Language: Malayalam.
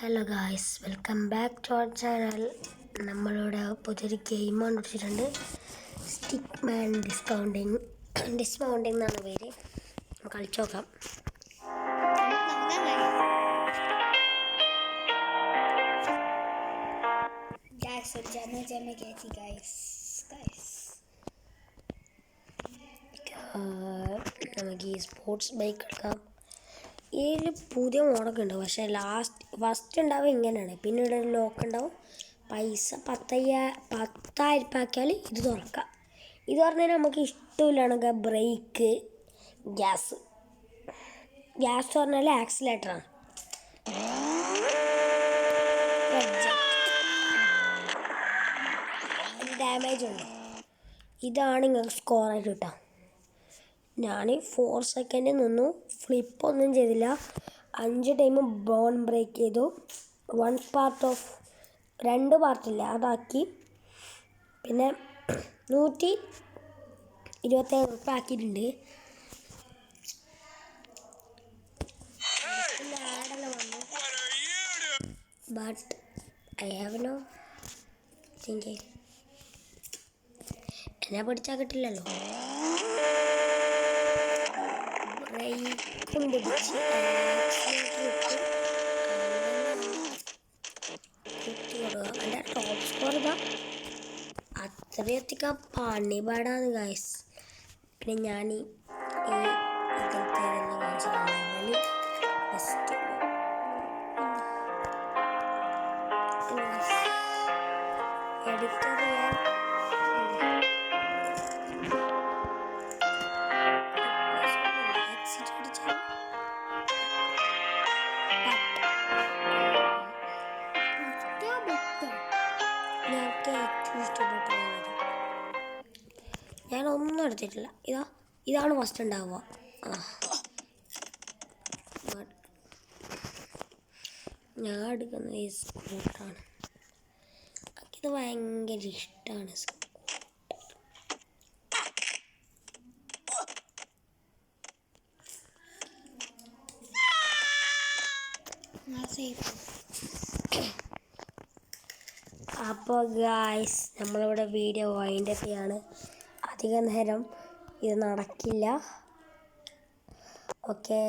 Hello guys, welcome back to our channel. നമ്മളിവിടെ പുതിയൊരു ഗെയിം കണ്ടുപിടിച്ചിട്ടുണ്ട്. സ്റ്റിക്മാൻ ഡിസ്മൗണ്ടിങ് എന്നാണ് പേര്. നമുക്ക് കളിച്ചു നോക്കാം. നമുക്ക് ഈ സ്പോർട്സ് ബൈക്ക് എടുക്കാം. ഇതിൽ പുതിയ മോഡൊക്കെ ഉണ്ട്, പക്ഷേ ഫസ്റ്റ് ഉണ്ടാവും ഇങ്ങനെയാണ്. പിന്നെ ഇവിടെ ഒരു ലോക്ക് ഉണ്ടാവും. പൈസ 10,000 ആക്കിയാൽ ഇത് തുറക്കാം. ഇത് പറഞ്ഞാൽ നമുക്ക് ഇഷ്ടമില്ലാണെങ്കിൽ ബ്രേക്ക്, ഗ്യാസ് പറഞ്ഞാൽ ആക്സിലേറ്ററാണ്. ഡാമേജ് ഉണ്ട്. ഇതാണ് നിങ്ങൾക്ക് സ്കോറായിട്ട് കിട്ടാം. ഞാൻ 4 സെക്കൻഡ് നിന്നു, ഫ്ലിപ്പൊന്നും ചെയ്തില്ല. 5 ടൈം ബോൺ ബ്രേക്ക് ചെയ്തു. 2 പാർട്ടില്ല അതാക്കി. പിന്നെ 127 ഉറുപ്പിക ആക്കിയിട്ടുണ്ട്. But I have no thinking. എന്നെ പഠിച്ചാൽ കിട്ടില്ലല്ലോ. ബ്രേക്കും പിടിച്ച് എൻ്റെ ടോപ്പ് സ്കോർ ഇതാ. അത്രയധികം പണിപാടാണ് ഗൈസ്. പിന്നെ ഞാൻ ഇങ്ങനത്തെ ബെസ്റ്റ് എഡിറ്റർ ചെയ്യാൻ ഞാനൊന്നും എടുത്തിട്ടില്ല. ഇതാണ് ഫസ്റ്റ് ഉണ്ടാവുക. ഞാൻ എടുക്കുന്നത് ഈ സ്കൂട്ടറാണ്. എനിക്കിത് ഭയങ്കര ഇഷ്ടമാണ്. അപ്പോൾ ഗായ്സ്, നമ്മളിവിടെ വീഡിയോ വൈൻഡപ്പ് ചെയ്യാണ്. അധിക നേരം ഇത് നടക്കില്ല. ഓക്കെ.